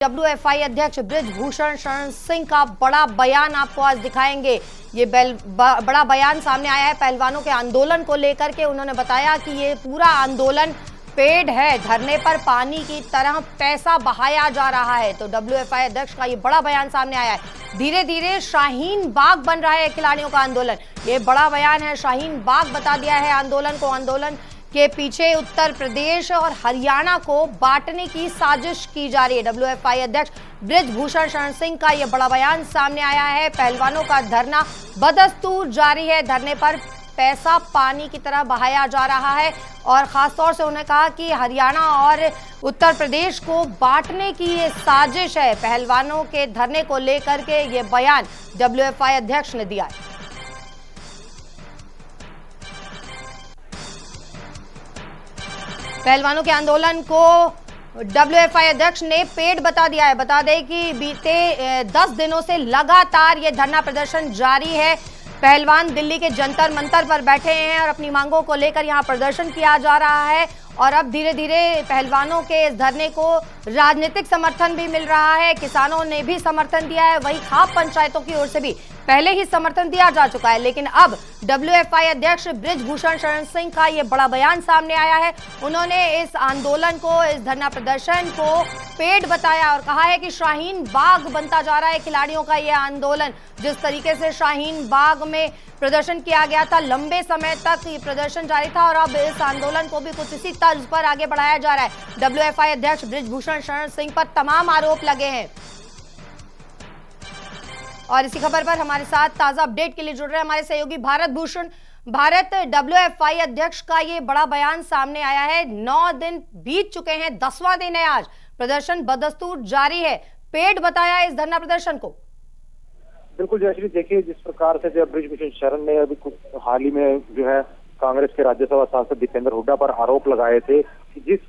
WFI अध्यक्ष बृजभूषण शरण सिंह का बड़ा बयान आपको आज दिखाएंगे। ये बड़ा बयान सामने आया है पहलवानों के आंदोलन को लेकर के। उन्होंने बताया कि ये पूरा आंदोलन पेड है, धरने पर पानी की तरह पैसा बहाया जा रहा है। तो WFI अध्यक्ष का ये बड़ा बयान सामने आया है। धीरे धीरे शाहीन बाग बन रहा है खिलाड़ियों का आंदोलन। ये बड़ा बयान है, शाहीन बाग बता दिया है आंदोलन को। आंदोलन के पीछे उत्तर प्रदेश और हरियाणा को बांटने की साजिश की जा रही है। WFI अध्यक्ष बृजभूषण शरण सिंह का यह बड़ा बयान सामने आया है। पहलवानों का धरना बदस्तूर जारी है। धरने पर पैसा पानी की तरह बहाया जा रहा है और खासतौर से उन्होंने कहा कि हरियाणा और उत्तर प्रदेश को बांटने की ये साजिश है। पहलवानों के धरने को लेकर के ये बयान WFI अध्यक्ष ने दिया है। पहलवानों के आंदोलन को WFI अध्यक्ष ने पेड बता दिया है। बता दें कि बीते 10 दिनों से लगातार ये धरना प्रदर्शन जारी है। पहलवान दिल्ली के जंतर मंतर पर बैठे हैं और अपनी मांगों को लेकर यहां प्रदर्शन किया जा रहा है। और अब धीरे धीरे पहलवानों के इस धरने को राजनीतिक समर्थन भी मिल रहा है। किसानों ने भी समर्थन दिया है, वही खाप पंचायतों की ओर से भी पहले ही समर्थन दिया जा चुका है। लेकिन अब WFI अध्यक्ष बृजभूषण शरण सिंह का ये बड़ा बयान सामने आया है। उन्होंने इस आंदोलन को, इस धरना प्रदर्शन को पेड बताया और कहा है कि शाहीन बाग बनता जा रहा है खिलाड़ियों का ये आंदोलन। जिस तरीके से शाहीन बाग में प्रदर्शन किया गया था, लंबे समय तक ये प्रदर्शन जारी था और अब इस आंदोलन को भी कुछ इसी तर्ज पर आगे बढ़ाया जा रहा है। WFI अध्यक्ष बृजभूषण शरण सिंह पर तमाम आरोप लगे हैं। और इसी खबर पर हमारे साथ ताजा अपडेट के लिए जुड़ रहे हैं हमारे सहयोगी भारत भूषण। भारत, WFI अध्यक्ष का ये बड़ा बयान सामने आया है। 9 दिन बीत चुके हैं, 10वां दिन है आज। प्रदर्शन बदस्तूर जारी है। पेड बताया इस धरना प्रदर्शन को। बिल्कुल जयश्री, देखिए जिस प्रकार से जब बृजभूषण शरण ने अभी कुछ हाल ही में जो है कांग्रेस के राज्यसभा सांसद दीपेंद्र हुड्डा पर आरोप लगाए थे कि जिस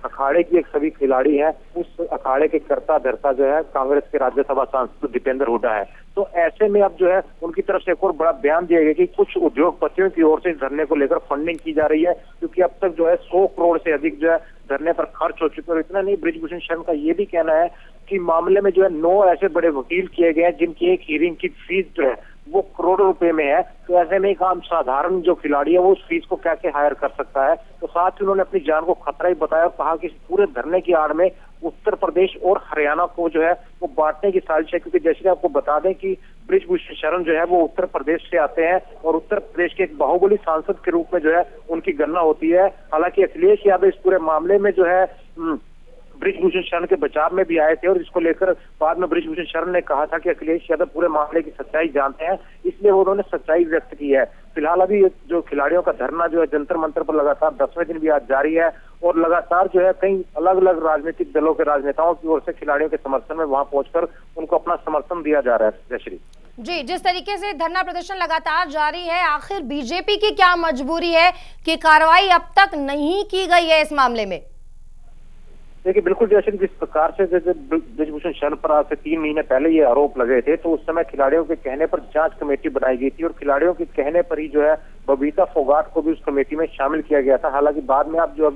अखाड़े की एक सभी खिलाड़ी हैं, उस अखाड़े के कर्ता धर्ता जो है कांग्रेस के राज्यसभा सांसद दीपेंद्र हुड्डा है। तो ऐसे में अब जो है उनकी तरफ से एक और बड़ा बयान दिया गया कि कुछ उद्योगपतियों की ओर से इस धरने को लेकर फंडिंग की जा रही है, क्योंकि अब तक जो है 100 करोड़ से अधिक जो है धरने पर खर्च हो चुके। और इतना नहीं, बृजभूषण शरण का ये भी कहना है कि मामले में जो है 9 ऐसे बड़े वकील किए गए हैं जिनकी एक हियरिंग की फीस जो है वो करोड़ों रुपए में है। तो ऐसे में एक आम साधारण जो खिलाड़ी है वो उस फीस को कैसे हायर कर सकता है। तो साथ ही उन्होंने अपनी जान को खतरा ही बताया और कहा कि पूरे धरने की आड़ में उत्तर प्रदेश और हरियाणा को जो है वो बांटने की साजिश है। क्योंकि जैसे आपको बता दें कि बृजभूषण शरण जो है वो उत्तर प्रदेश से आते हैं और उत्तर प्रदेश के एक बाहुबली सांसद के रूप में जो है उनकी गणना होती है। हालांकि अखिलेश यादव इस पूरे मामले में जो है बृजभूषण शरण के बचाव में भी आए थे और इसको लेकर बाद में बृजभूषण शरण ने कहा था कि अखिलेश यादव पूरे मामले की सच्चाई जानते हैं, इसलिए वो उन्होंने सच्चाई व्यक्त की है। फिलहाल अभी जो खिलाड़ियों का धरना जो है जंतर मंतर पर लगातार 10वें दिन भी आज जारी है और लगातार जो है कई अलग अलग राजनीतिक दलों के राजनेताओं की ओर से खिलाड़ियों के समर्थन में वहां पहुंचकर उनको अपना समर्थन दिया जा रहा है। जयश्री जी, जिस तरीके से धरना प्रदर्शन लगातार जारी है, आखिर बीजेपी की क्या मजबूरी है कि कार्रवाई अब तक नहीं की गई है इस मामले में? देखिए बिल्कुल जैसे जिस प्रकार से बृजभूषण शरण पर आज से 3 महीने पहले ये आरोप लगे थे, तो उस समय खिलाड़ियों के कहने पर जांच कमेटी बनाई गई थी और खिलाड़ियों के कहने पर ही जो है बबीता फोगाट को भी उस कमेटी में शामिल किया गया था। हालांकि बाद में अब जो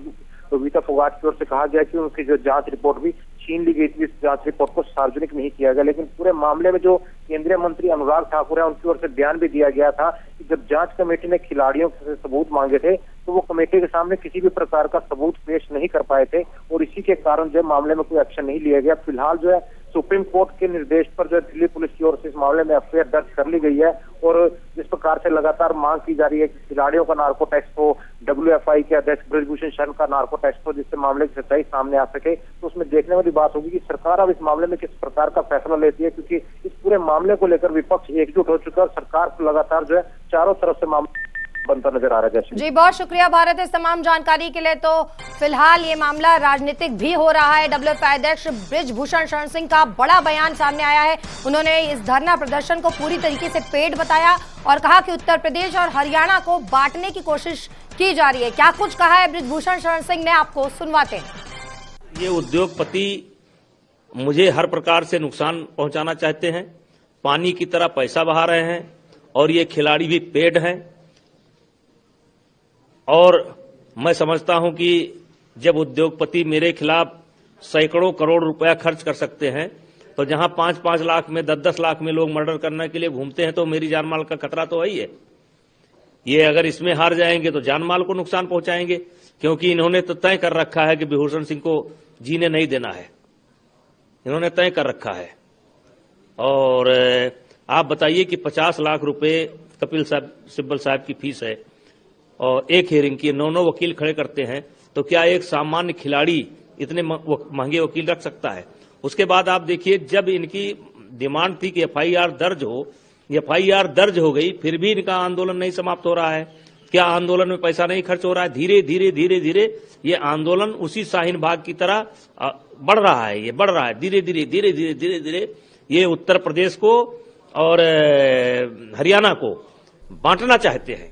बबीता फोगाट की ओर से कहा गया कि उनकी जो जांच रिपोर्ट भी छीन ली गई थी, इस जांच रिपोर्ट को सार्वजनिक नहीं किया गया। लेकिन पूरे मामले में जो केंद्रीय मंत्री अनुराग ठाकुर है उनकी ओर से बयान भी दिया गया था कि जब जांच कमेटी ने खिलाड़ियों से सबूत मांगे थे तो वो कमेटी के सामने किसी भी प्रकार का सबूत पेश नहीं कर पाए थे और इसी के कारण जो मामले में कोई एक्शन नहीं लिया गया। फिलहाल जो है सुप्रीम कोर्ट के निर्देश पर जो दिल्ली पुलिस की ओर से इस मामले में एफआईआर दर्ज कर ली गई है और जिस प्रकार से लगातार मांग की जा रही है कि खिलाड़ियों का नार्को टेस्ट हो, WFI के अध्यक्ष बृजभूषण शरण का नार्को टेस्ट हो, जिससे मामले की सच्चाई सामने आ सके। तो उसमें देखने वाली बात होगी कि सरकार अब इस मामले में किस प्रकार का फैसला लेती है, क्योंकि इस पूरे मामले को लेकर विपक्ष एकजुट हो चुका है और सरकार को लगातार जो है चारों तरफ से मामला बनता नजर आ रहा है। जी, बहुत शुक्रिया भारत इस तमाम जानकारी के लिए। तो फिलहाल ये मामला राजनीतिक भी हो रहा है। WFI अध्यक्ष बृजभूषण शरण सिंह का बड़ा बयान सामने आया है। उन्होंने इस धरना प्रदर्शन को पूरी तरीके से पेड बताया और कहा कि उत्तर प्रदेश और हरियाणा को बांटने की कोशिश की जा रही है। क्या कुछ कहा है बृजभूषण शरण सिंह ने, आपको सुनवाते हैं। ये उद्योगपति मुझे हर प्रकार से नुकसान पहुंचाना चाहते हैं, पानी की तरह पैसा बहा रहे हैं और ये खिलाड़ी भी पेड हैं। और मैं समझता हूं कि जब उद्योगपति मेरे खिलाफ सैकड़ों करोड़ रुपया खर्च कर सकते हैं। तो जहां 5-5 लाख में 10-10 लाख में लोग मर्डर करने के लिए घूमते हैं तो मेरी जान माल का खतरा तो है ही है। ये अगर इसमें हार जाएंगे तो जान माल को नुकसान पहुंचाएंगे, क्योंकि इन्होंने तो तय कर रखा है कि विभूषण सिंह को जीने नहीं देना है, इन्होंने तय कर रखा है। और आप बताइए कि 50 लाख रुपए कपिल सिब्बल साहब की फीस है और एक हियरिंग की 9 वकील खड़े करते हैं, तो क्या एक सामान्य खिलाड़ी इतने महंगे वकील रख सकता है? उसके बाद आप देखिए, जब इनकी डिमांड थी कि एफआईआर दर्ज हो, एफआईआर दर्ज हो गई, फिर भी इनका आंदोलन नहीं समाप्त हो रहा है। क्या आंदोलन में पैसा नहीं खर्च हो रहा है? धीरे धीरे धीरे धीरे ये आंदोलन उसी शाहीन बाग की तरह बढ़ रहा है, ये बढ़ रहा है धीरे धीरे धीरे धीरे धीरे धीरे। ये उत्तर प्रदेश को और हरियाणा को बांटना चाहते हैं।